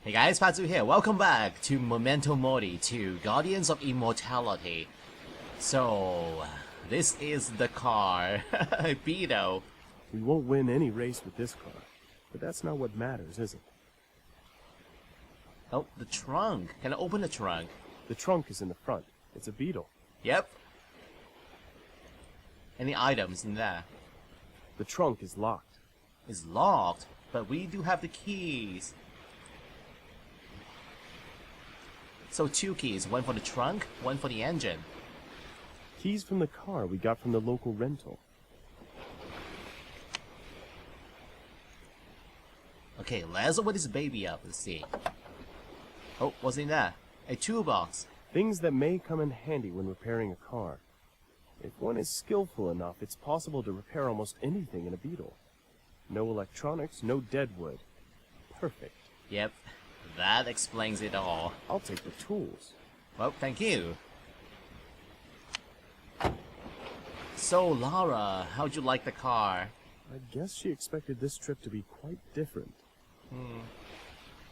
Hey guys, Fatsu here. Welcome back to Memento Mori 2, Guardians of Immortality. So, this is the car. Beetle. We won't win any race with this car, but that's not what matters, is it? Oh, the trunk. Can I open the trunk? The trunk is in the front. It's a Beetle. Yep. Any items in there? The trunk is locked. It's locked, but we do have the keys. So 2 keys, one for the trunk, one for the engine. Keys from the car we got from the local rental. Okay, let's open this baby up. Let's see. Oh, what's in there? A toolbox. Things that may come in handy when repairing a car. If one is skillful enough, it's possible to repair almost anything in a Beetle. No electronics, no dead wood. Perfect. Yep, that explains it all. I'll take the tools. Well, thank you. So, Lara, how'd you like the car? I guess she expected this trip to be quite different.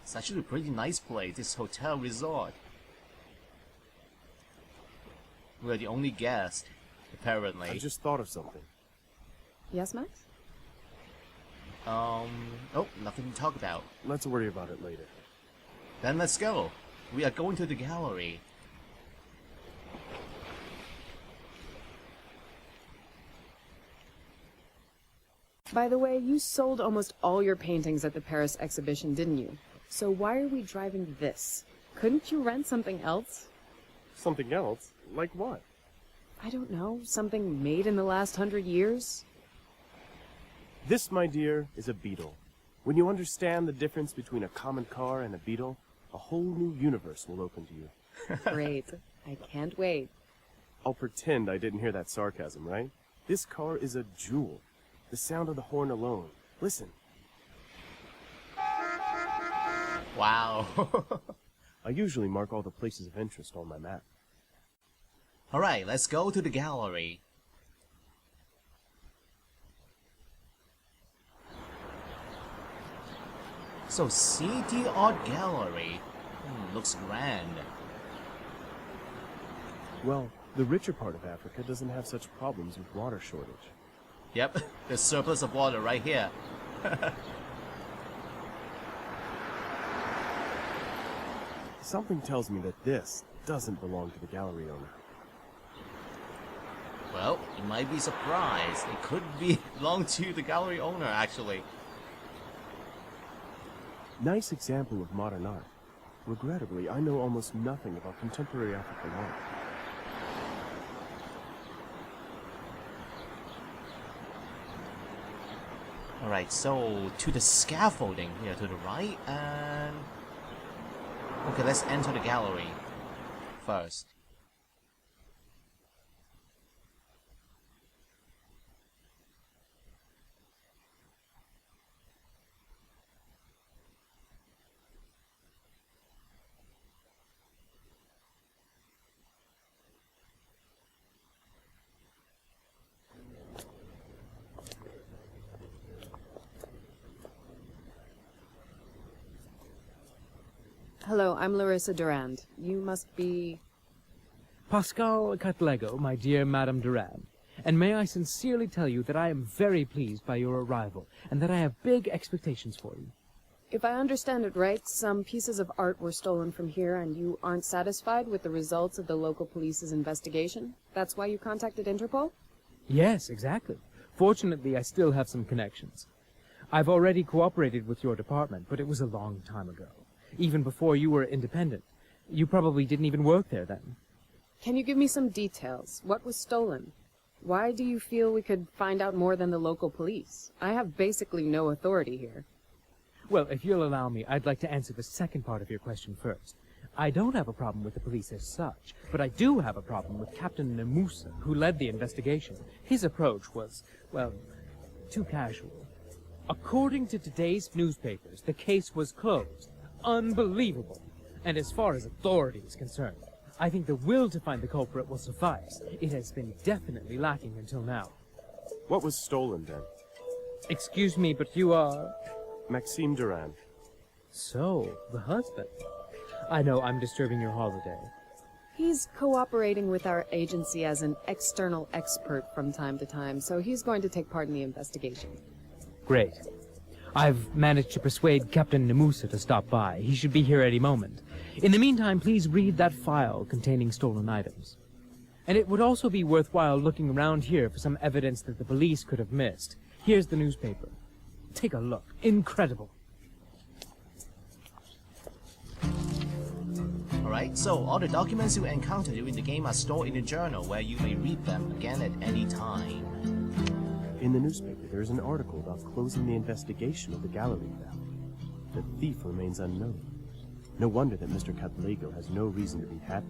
It's actually a pretty nice place, this hotel resort. We're the only guest, apparently. I just thought of something. Yes, Max? Oh, nothing to talk about. Let's worry about it later. Then let's go. We are going to the gallery. By the way, you sold almost all your paintings at the Paris exhibition, didn't you? So why are we driving this? Couldn't you rent something else? Something else? Like what? I don't know, something made in the last 100 years? This, my dear, is a Beetle. When you understand the difference between a common car and a Beetle, a whole new universe will open to you. Great. I can't wait. I'll pretend I didn't hear that sarcasm, right? This car is a jewel. The sound of the horn alone. Listen. Wow. I usually mark all the places of interest on my map. Alright, let's go to the gallery. So, City Art Gallery. Looks grand. Well, the richer part of Africa doesn't have such problems with water shortage. Yep, there's surplus of water right here. Something tells me that this doesn't belong to the gallery owner. Well, you might be surprised. It could belong to the gallery owner, actually. Nice example of modern art. Regrettably, I know almost nothing about contemporary African art. Alright, so to the scaffolding here to the right, and... Okay, let's enter the gallery first. Hello, I'm Larissa Durand. You must be... Pascal Catlego, my dear Madame Durand. And may I sincerely tell you that I am very pleased by your arrival, and that I have big expectations for you. If I understand it right, some pieces of art were stolen from here, and you aren't satisfied with the results of the local police's investigation? That's why you contacted Interpol? Yes, exactly. Fortunately, I still have some connections. I've already cooperated with your department, but it was a long time ago. Even before you were independent. You probably didn't even work there then. Can you give me some details? What was stolen? Why do you feel we could find out more than the local police? I have basically no authority here. Well, if you'll allow me, I'd like to answer the second part of your question first. I don't have a problem with the police as such, but I do have a problem with Captain Nemusa, who led the investigation. His approach was, well, too casual. According to today's newspapers, the case was closed. Unbelievable. And as far as authority is concerned, I think the will to find the culprit will suffice. It has been definitely lacking until now. What was stolen then? Excuse me, but you are... Maxime Durand. So, the husband. I know I'm disturbing your holiday. He's cooperating with our agency as an external expert from time to time, so he's going to take part in the investigation. Great. I've managed to persuade Captain Nemusa to stop by. He should be here any moment. In the meantime, please read that file containing stolen items. And it would also be worthwhile looking around here for some evidence that the police could have missed. Here's the newspaper. Take a look. Incredible. Alright, so all the documents you encounter during the game are stored in a journal where you may read them again at any time. In the newspaper, there is an article about closing the investigation of the gallery theft. The thief remains unknown. No wonder that Mr. Catalego has no reason to be happy.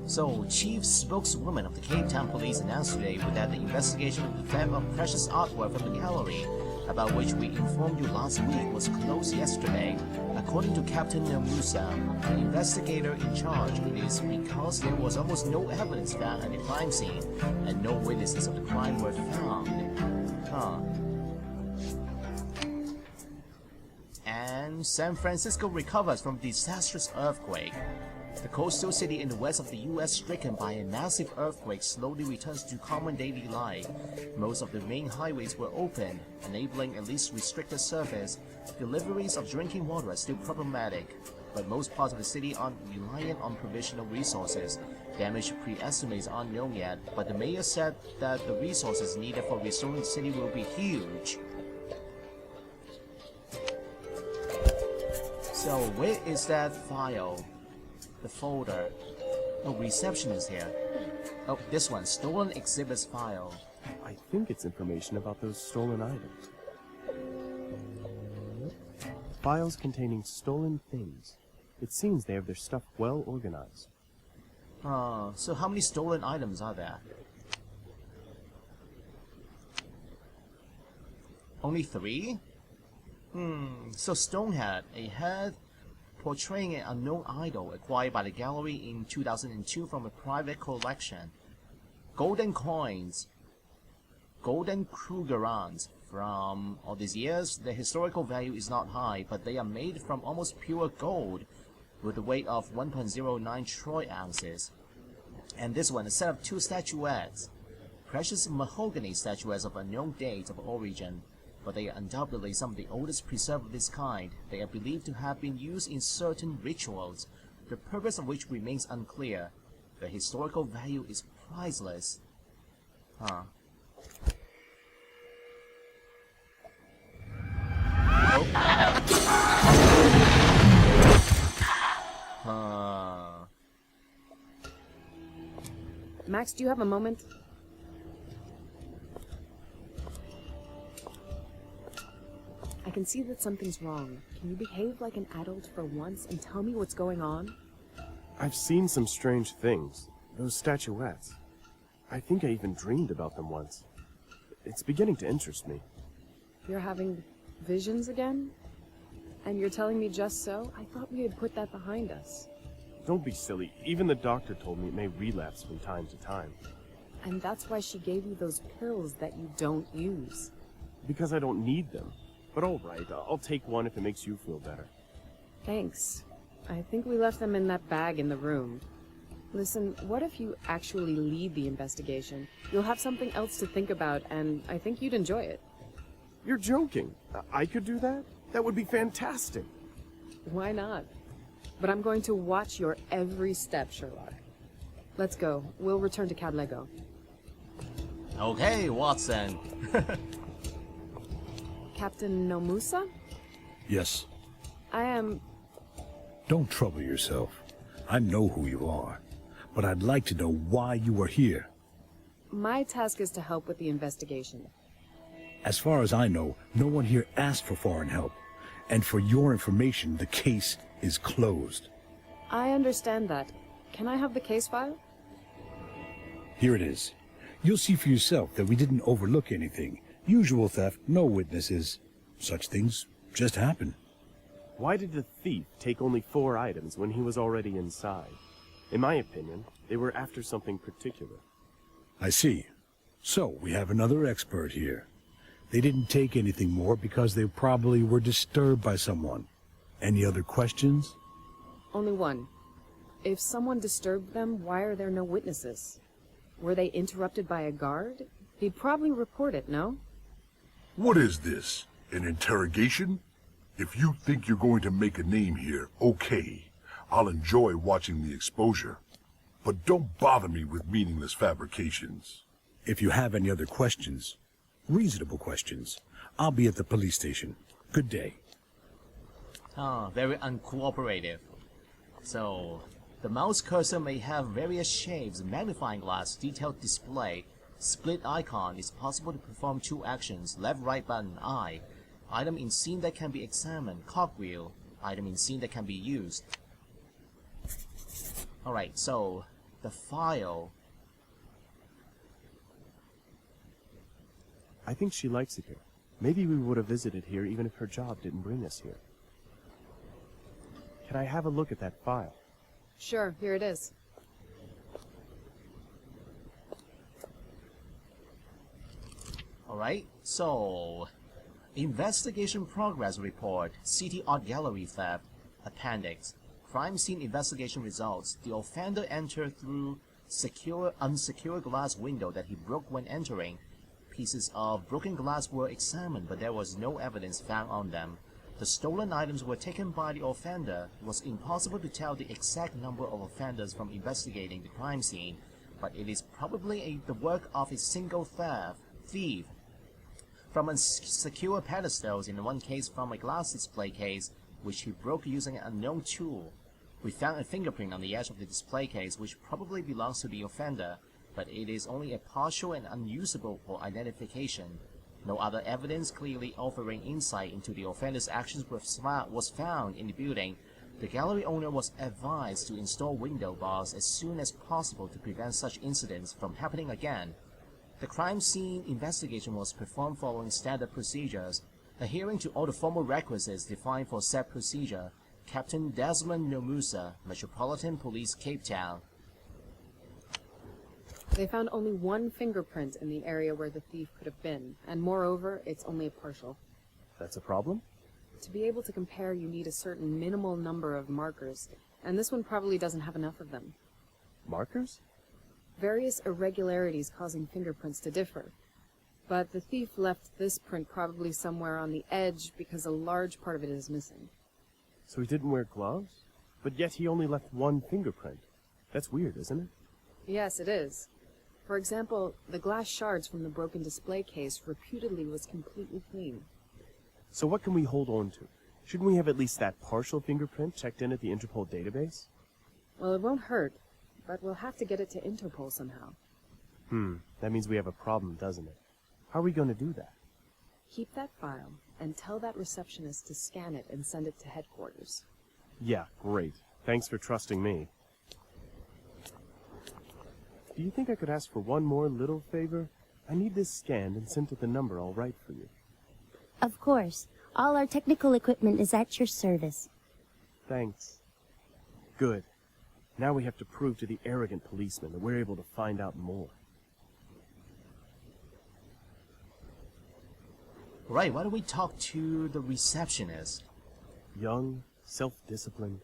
So, chief spokeswoman of the Cape Town Police announced today that the investigation of the theft of precious artwork from the gallery, about which we informed you last week, was closed yesterday. According to Captain Nemusa, the investigator in charge, it is because there was almost no evidence found at the crime scene, and no witnesses of the crime were found. And San Francisco recovers from disastrous earthquake. The coastal city in the west of the U.S. stricken by a massive earthquake slowly returns to common daily life. Most of the main highways were open, enabling at least restricted service. Deliveries of drinking water are still problematic, but most parts of the city are reliant on provisional resources. Damage pre-estimates aren't known yet, but the mayor said that the resources needed for restoring the city will be huge. So where is that file? The folder. Oh, reception is here. Oh, this one, stolen exhibits file. I think it's information about those stolen items. Files containing stolen things. It seems they have their stuff well organized. So how many stolen items are there? Only 3? So Stonehead, a head portraying an unknown idol acquired by the gallery in 2002 from a private collection. Golden coins, golden Krugerrands. From all these years, the historical value is not high, but they are made from almost pure gold, with a weight of 1.09 troy ounces. And this one, a set of 2 statuettes. Precious mahogany statuettes of unknown date of origin, but they are undoubtedly some of the oldest preserved of this kind. They are believed to have been used in certain rituals, the purpose of which remains unclear. The historical value is priceless. Max, do you have a moment? I can see that something's wrong. Can you behave like an adult for once and tell me what's going on? I've seen some strange things. Those statuettes. I think I even dreamed about them once. It's beginning to interest me. You're having visions again? And you're telling me just so? I thought we had put that behind us. Don't be silly. Even the doctor told me it may relapse from time to time. And that's why she gave you those pills that you don't use. Because I don't need them. But all right, I'll take one if it makes you feel better. Thanks. I think we left them in that bag in the room. Listen, what if you actually lead the investigation? You'll have something else to think about, and I think you'd enjoy it. You're joking. I could do that? That would be fantastic. Why not? But I'm going to watch your every step, Sherlock. Let's go. We'll return to Cadlego. Okay, Watson. Captain Nomusa? Yes. I am... Don't trouble yourself. I know who you are. But I'd like to know why you are here. My task is to help with the investigation. As far as I know, no one here asked for foreign help. And for your information, the case is closed. I understand that. Can I have the case file? Here it is. You'll see for yourself that we didn't overlook anything. Usual theft, no witnesses. Such things just happen. Why did the thief take only 4 items when he was already inside? In my opinion, they were after something particular. I see. So, we have another expert here. They didn't take anything more because they probably were disturbed by someone. Any other questions? Only one. If someone disturbed them, why are there no witnesses? Were they interrupted by a guard? He'd probably report it, no? What is this? An interrogation? If you think you're going to make a name here, okay. I'll enjoy watching the exposure. But don't bother me with meaningless fabrications. If you have any other questions, reasonable questions, I'll be at the police station. Good day. Very uncooperative. So, the mouse cursor may have various shapes, magnifying glass, detailed display, split icon. It's possible to perform two actions, left right button, I. Item in scene that can be examined, cogwheel. Item in scene that can be used. Alright, so, the file. I think she likes it here. Maybe we would have visited here even if her job didn't bring us here. Can I have a look at that file? Sure, here it is. Alright, so... Investigation Progress Report, City Art Gallery Theft, Appendix. Crime Scene Investigation Results. The offender entered through unsecure glass window that he broke when entering. Pieces of broken glass were examined, but there was no evidence found on them. The stolen items were taken by the offender. It was impossible to tell the exact number of offenders from investigating the crime scene, but it is probably the work of a single thief. From unsecure pedestals, in one case from a glass display case, which he broke using an unknown tool. We found a fingerprint on the edge of the display case, which probably belongs to the offender, but it is only a partial and unusable for identification. No other evidence clearly offering insight into the offender's actions was found in the building. The gallery owner was advised to install window bars as soon as possible to prevent such incidents from happening again. The crime scene investigation was performed following standard procedures, adhering to all the formal requisites defined for said procedure. Captain Desmond Nomusa, Metropolitan Police, Cape Town. They found only one fingerprint in the area where the thief could have been, and moreover, it's only a partial. That's a problem? To be able to compare, you need a certain minimal number of markers, and this one probably doesn't have enough of them. Markers? Various irregularities causing fingerprints to differ. But the thief left this print probably somewhere on the edge because a large part of it is missing. So he didn't wear gloves? But yet he only left one fingerprint. That's weird, isn't it? Yes, it is. For example, the glass shards from the broken display case reputedly was completely clean. So what can we hold on to? Shouldn't we have at least that partial fingerprint checked in at the Interpol database? Well, it won't hurt, but we'll have to get it to Interpol somehow. That means we have a problem, doesn't it? How are we going to do that? Keep that file, and tell that receptionist to scan it and send it to headquarters. Yeah, great. Thanks for trusting me. Do you think I could ask for one more little favor? I need this scanned and sent to the number I'll write for you. Of course. All our technical equipment is at your service. Thanks. Good. Now we have to prove to the arrogant policeman that we're able to find out more. Right, why don't we talk to the receptionist? Young, self-disciplined,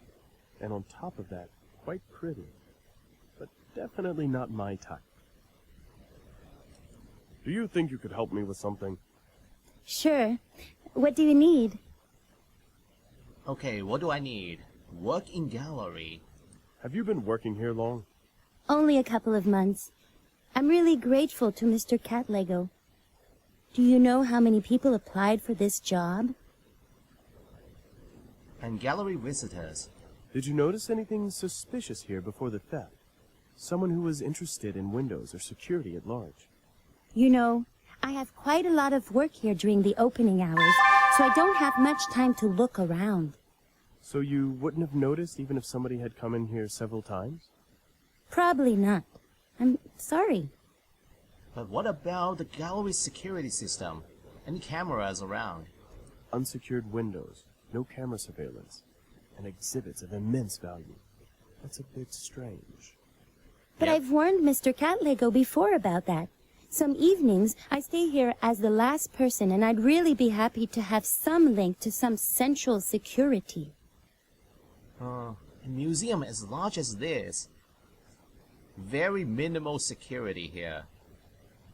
and on top of that, quite pretty. But definitely not my type. Do you think you could help me with something? Sure. What do you need? Okay, what do I need? Work in gallery. Have you been working here long? Only a couple of months. I'm really grateful to Mr. Catlego. Do you know how many people applied for this job? And gallery visitors. Did you notice anything suspicious here before the theft? Someone who was interested in windows or security at large? You know, I have quite a lot of work here during the opening hours, so I don't have much time to look around. So you wouldn't have noticed even if somebody had come in here several times? Probably not. I'm sorry. But what about the gallery security system? Any cameras around? Unsecured windows, no camera surveillance, and exhibits of immense value. That's a bit strange. But Yep. I've warned Mr. Catlego before about that. Some evenings, I stay here as the last person, and I'd really be happy to have some link to some central security. A museum as large as this. Very minimal security here.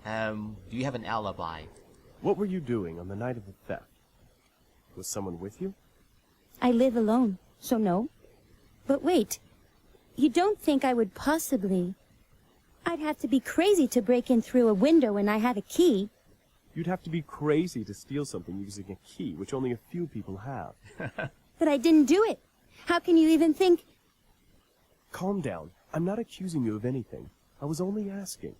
Do you have an alibi? What were you doing on the night of the theft? Was someone with you? I live alone, so no. But wait, you don't think I would possibly... I'd have to be crazy to break in through a window when I had a key. You'd have to be crazy to steal something using a key, which only a few people have. But I didn't do it. How can you even think... Calm down. I'm not accusing you of anything. I was only asking.